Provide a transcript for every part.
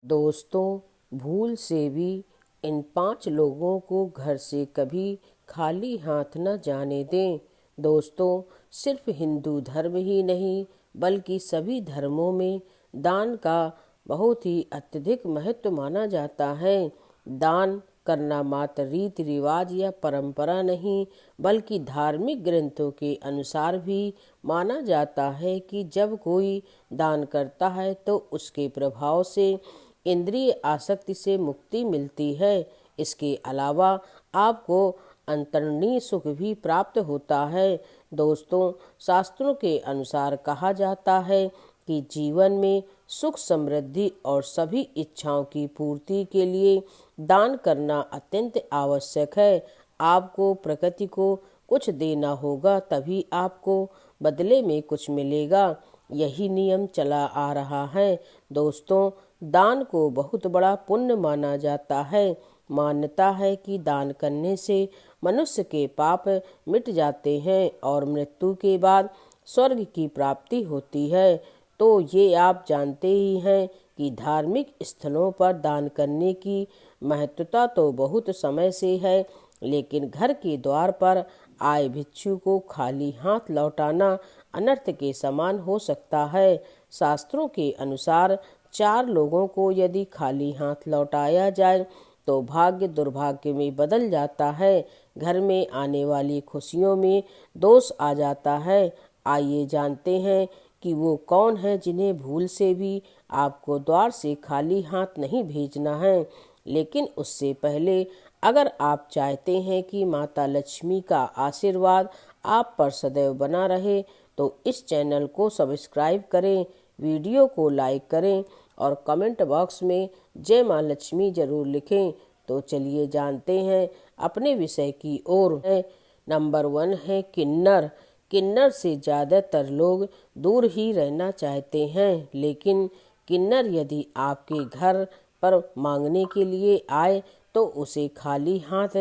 दोस्तों, भूल से भी इन 5 लोगों को घर से कभी खाली हाथ न जाने दें। दोस्तों, सिर्फ हिंदू धर्म ही नहीं बल्कि सभी धर्मों में दान का बहुत ही अत्यधिक महत्व माना जाता है। दान करना मात्र रीति रिवाज या परंपरा नहीं बल्कि धार्मिक ग्रंथों के अनुसार भी माना जाता है कि जब कोई दान करता है तो उसके प्रभाव से इंद्रिय आसक्ति से मुक्ति मिलती है। इसके अलावा आपको अंतर्निहित सुख भी प्राप्त होता है। दोस्तों, शास्त्रों के अनुसार कहा जाता है कि जीवन में सुख समृद्धि और सभी इच्छाओं की पूर्ति के लिए दान करना अत्यंत आवश्यक है। आपको प्रकृति को कुछ देना होगा तभी आपको बदले में कुछ मिलेगा। यही नियम चला आ रहा है। दोस्तों, दान को बहुत बड़ा पुण्य माना जाता है। मान्यता है कि दान करने से मनुष्य के पाप मिट जाते हैं और मृत्यु के बाद स्वर्ग की प्राप्ति होती है। तो ये आप जानते ही हैं कि धार्मिक स्थलों पर दान करने की महत्वता तो बहुत समय से है, लेकिन घर के द्वार पर आए भिक्षु को खाली हाथ लौटाना अनर्थ के समान हो सकता है। शास्त्रों के अनुसार 4 लोगों को यदि खाली हाथ लौटाया जाए तो भाग्य दुर्भाग्य में बदल जाता है। घर में आने वाली खुशियों में दोष आ जाता है। आइए जानते हैं कि वो कौन है जिन्हें भूल से भी आपको द्वार से खाली हाथ नहीं भेजना है। लेकिन उससे पहले अगर आप चाहते हैं कि माता लक्ष्मी का आशीर्वाद आप पर सदैव बना रहे तो इस चैनल को सब्सक्राइब करें, वीडियो को लाइक करें और कमेंट बॉक्स में जय माँ लक्ष्मी जरूर लिखें। तो चलिए जानते हैं अपने विषय की ओर। नंबर 1 है किन्नर। किन्नर से ज़्यादातर लोग दूर ही रहना चाहते हैं, लेकिन किन्नर यदि आपके घर पर मांगने के लिए आए तो उसे खाली हाथ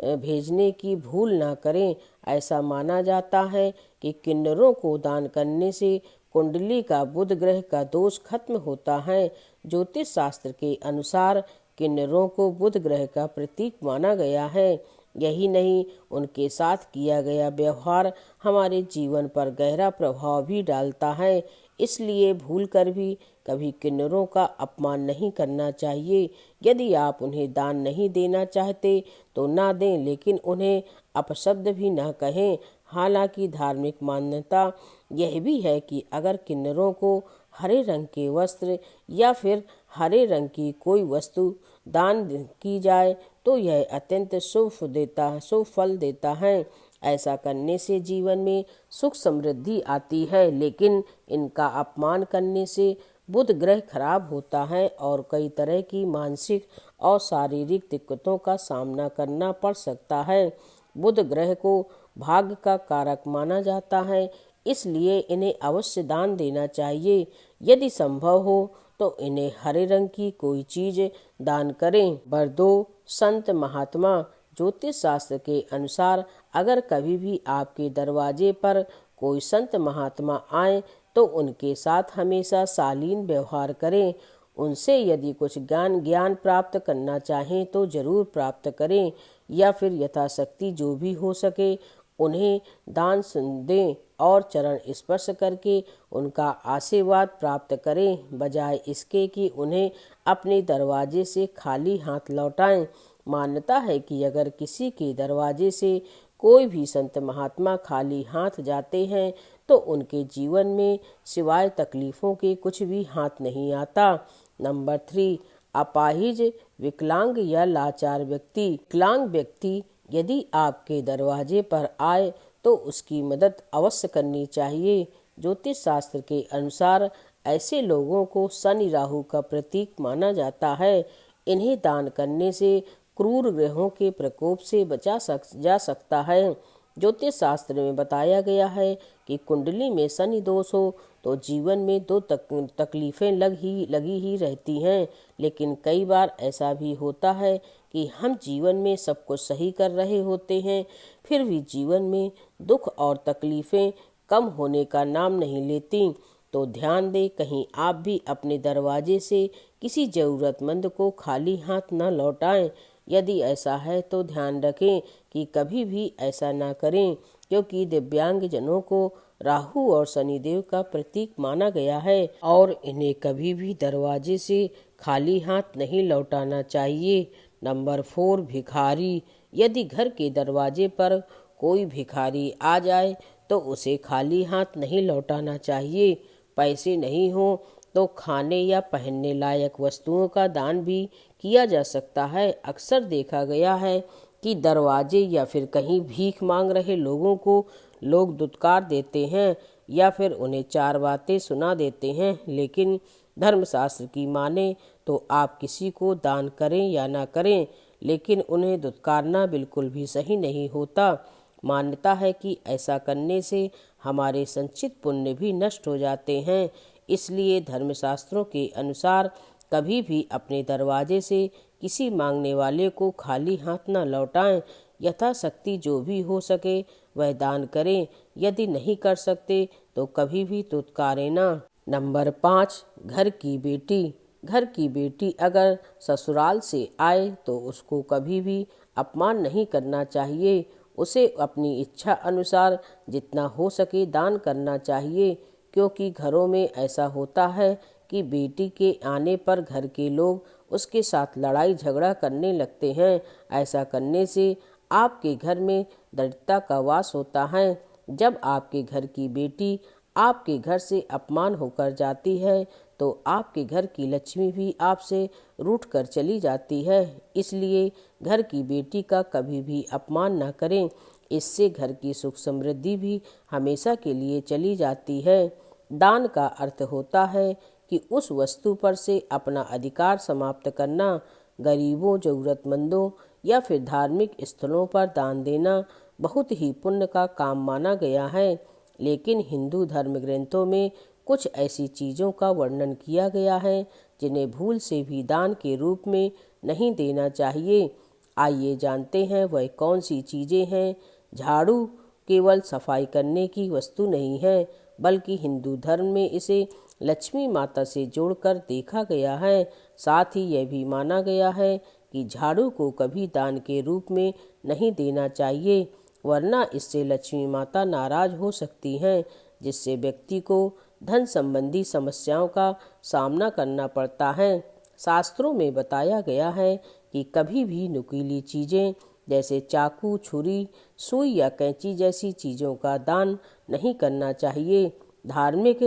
भेजने की भूल ना करें। ऐसा माना जाता है कि किन्नरों को दान करने से कुंडली का बुध ग्रह का दोष खत्म होता है। ज्योतिष शास्त्र के अनुसार किन्नरों को बुध ग्रह का प्रतीक माना गया है। यही नहीं, उनके साथ किया गया व्यवहार हमारे जीवन पर गहरा प्रभाव भी डालता है। इसलिए भूलकर भी कभी किन्नरों का अपमान नहीं करना चाहिए। यदि आप उन्हें दान नहीं देना चाहते तो ना दें, लेकिन उन्हें अपशब्द भी ना कहें। हालांकि धार्मिक मान्यता यह भी है कि अगर किन्नरों को हरे रंग के वस्त्र या फिर हरे रंग की कोई वस्तु दान की जाए तो यह अत्यंत शुभ फल देता है। ऐसा करने से जीवन में सुख समृद्धि आती है, लेकिन इनका अपमान करने से बुध ग्रह खराब होता है और कई तरह की मानसिक और शारीरिक दिक्कतों का सामना करना पड़ सकता है। बुध ग्रह को भाग्य का कारक माना जाता है, इसलिए इन्हें अवश्य दान देना चाहिए। यदि संभव हो तो इन्हें हरे रंग की कोई चीज दान करें। नंबर 2, संत महात्मा। ज्योतिष शास्त्र के अनुसार अगर कभी भी आपके दरवाजे पर कोई संत महात्मा आए तो उनके साथ हमेशा शालीन व्यवहार करें। उनसे यदि कुछ ज्ञान प्राप्त करना चाहें तो जरूर प्राप्त करें, या फिर यथाशक्ति जो भी हो सके उन्हें दान दें और चरण स्पर्श करके उनका आशीर्वाद प्राप्त करें, बजाय इसके कि उन्हें अपने दरवाजे से खाली हाथ लौटाएं। मान्यता है कि अगर किसी के दरवाजे से कोई भी संत महात्मा खाली हाथ जाते हैं तो उनके जीवन में सिवाय तकलीफों के कुछ भी हाथ नहीं आता। नंबर 3, अपाहिज, विकलांग या लाचार व्यक्ति। विकलांग व्यक्ति यदि आपके दरवाजे पर आए तो उसकी मदद अवश्य करनी चाहिए। ज्योतिष शास्त्र के अनुसार ऐसे लोगों को शनि राहु का प्रतीक माना जाता है। इन्हें दान करने से क्रूर ग्रहों के प्रकोप से जा सकता है। ज्योतिष शास्त्र में बताया गया है कि कुंडली में शनि दोष हो तो जीवन में 2 तकलीफें लगी ही रहती हैं, लेकिन कई बार ऐसा भी होता है कि हम जीवन में सब कुछ सही कर रहे होते हैं, फिर भी जीवन में दुख और तकलीफें कम होने का नाम नहीं लेती। तो ध्यान दें, कहीं आप भी अपने दरवाजे से किसी जरूरतमंद को खाली हाथ न लौटाएं। यदि ऐसा है तो ध्यान रखें कि कभी भी ऐसा ना करें, क्योंकि दिव्यांगजनों को राहु और शनिदेव का प्रतीक माना गया है और इन्हें कभी भी दरवाजे से खाली हाथ नहीं लौटाना चाहिए। नंबर 4, भिखारी। यदि घर के दरवाजे पर कोई भिखारी आ जाए तो उसे खाली हाथ नहीं लौटाना चाहिए। पैसे नहीं हो तो खाने या पहनने लायक वस्तुओं का दान भी किया जा सकता है। अक्सर देखा गया है कि दरवाजे या फिर कहीं भीख मांग रहे लोगों को लोग दुत्कार देते हैं या फिर उन्हें 4 बातें सुना देते हैं, लेकिन धर्मशास्त्र की माने तो आप किसी को दान करें या ना करें, लेकिन उन्हें दुत्कारना बिल्कुल भी सही नहीं होता। मान्यता है कि ऐसा करने से हमारे संचित पुण्य भी नष्ट हो जाते हैं। इसलिए धर्मशास्त्रों के अनुसार कभी भी अपने दरवाजे से किसी मांगने वाले को खाली हाथ न लौटाएं। यथाशक्ति जो भी हो सके वह दान करें। यदि नहीं कर सकते तो कभी भी तुत्कारें ना। नंबर 5, घर की बेटी। घर की बेटी अगर ससुराल से आए तो उसको कभी भी अपमान नहीं करना चाहिए। उसे अपनी इच्छा अनुसार जितना हो सके दान करना चाहिए, क्योंकि घरों में ऐसा होता है कि बेटी के आने पर घर के लोग उसके साथ लड़ाई झगड़ा करने लगते हैं। ऐसा करने से आपके घर में दरिद्रता का वास होता है। जब आपके घर की बेटी आपके घर से अपमान होकर जाती है तो आपके घर की लक्ष्मी भी आपसे रूठ कर चली जाती है। इसलिए घर की बेटी का कभी भी अपमान न करें। इससे घर की सुख समृद्धि भी हमेशा के लिए चली जाती है। दान का अर्थ होता है कि उस वस्तु पर से अपना अधिकार समाप्त करना। गरीबों, जरूरतमंदों या फिर धार्मिक स्थलों पर दान देना बहुत ही पुण्य का काम माना गया है। लेकिन हिंदू धर्म ग्रंथों में कुछ ऐसी चीज़ों का वर्णन किया गया है जिन्हें भूल से भी दान के रूप में नहीं देना चाहिए। आइए जानते हैं वह कौन सी चीज़ें हैं। झाड़ू केवल सफाई करने की वस्तु नहीं है, बल्कि हिंदू धर्म में इसे लक्ष्मी माता से जोड़कर देखा गया है। साथ ही यह भी माना गया है कि झाड़ू को कभी दान के रूप में नहीं देना चाहिए, वरना इससे लक्ष्मी माता नाराज हो सकती हैं, जिससे व्यक्ति को धन संबंधी समस्याओं का सामना करना पड़ता है। शास्त्रों में बताया गया है कि कभी भी नुकीली चीज़ें जैसे चाकू, छुरी, सुई या कैंची जैसी चीज़ों का दान नहीं करना चाहिए। धार्मिक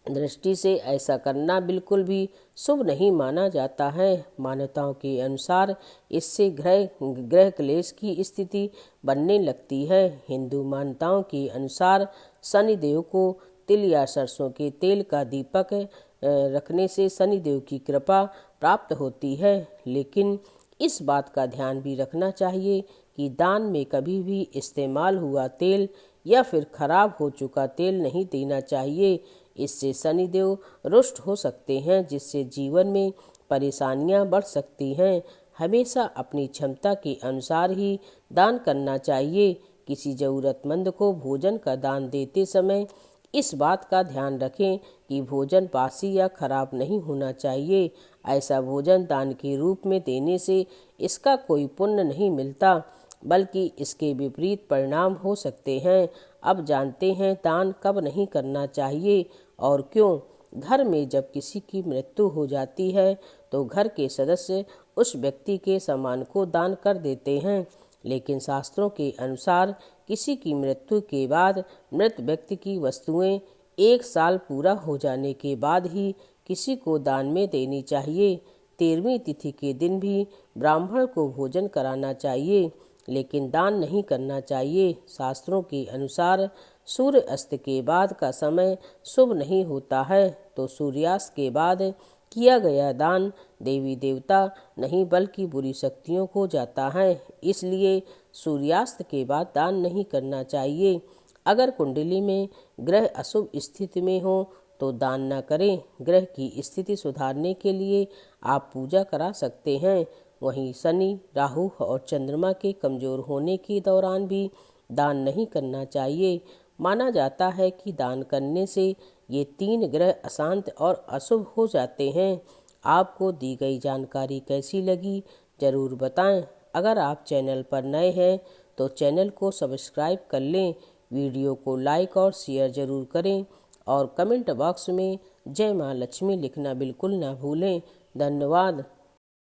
दृष्टि से ऐसा करना बिल्कुल भी शुभ नहीं माना जाता है। मान्यताओं के अनुसार इससे ग्रह क्लेश की स्थिति बनने लगती है। हिंदू मान्यताओं के अनुसार शनिदेव को तिल या सरसों के तेल का दीपक रखने से शनिदेव की कृपा प्राप्त होती है। लेकिन इस बात का ध्यान भी रखना चाहिए कि दान में कभी भी इस्तेमाल हुआ तेल या फिर खराब हो चुका तेल नहीं देना चाहिए। इससे शनिदेव रुष्ट हो सकते हैं, जिससे जीवन में परेशानियां बढ़ सकती हैं। हमेशा अपनी क्षमता के अनुसार ही दान करना चाहिए। किसी ज़रूरतमंद को भोजन का दान देते समय इस बात का ध्यान रखें कि भोजन बासी या खराब नहीं होना चाहिए। ऐसा भोजन दान के रूप में देने से इसका कोई पुण्य नहीं मिलता, बल्कि इसके विपरीत परिणाम हो सकते हैं। अब जानते हैं दान कब नहीं करना चाहिए और क्यों। घर में जब किसी की मृत्यु हो जाती है तो घर के सदस्य उस व्यक्ति के सामान को दान कर देते हैं, लेकिन शास्त्रों के अनुसार किसी की मृत्यु के बाद मृत व्यक्ति की वस्तुएं 1 साल पूरा हो जाने के बाद ही किसी को दान में देनी चाहिए। 13वीं तिथि के दिन भी ब्राह्मण को भोजन कराना चाहिए, लेकिन दान नहीं करना चाहिए। शास्त्रों के अनुसार सूर्य अस्त के बाद का समय शुभ नहीं होता है, तो सूर्यास्त के बाद किया गया दान देवी देवता नहीं बल्कि बुरी शक्तियों को जाता है। इसलिए सूर्यास्त के बाद दान नहीं करना चाहिए। अगर कुंडली में ग्रह अशुभ स्थिति में हो तो दान न करें। ग्रह की स्थिति सुधारने के लिए आप पूजा करा सकते हैं। वहीं शनि, राहु और चंद्रमा के कमजोर होने के दौरान भी दान नहीं करना चाहिए। माना जाता है कि दान करने से ये 3 ग्रह अशांत और अशुभ हो जाते हैं। आपको दी गई जानकारी कैसी लगी ज़रूर बताएं। अगर आप चैनल पर नए हैं तो चैनल को सब्सक्राइब कर लें, वीडियो को लाइक और शेयर ज़रूर करें और कमेंट बॉक्स में जय माँ लक्ष्मी लिखना बिल्कुल ना भूलें। धन्यवाद।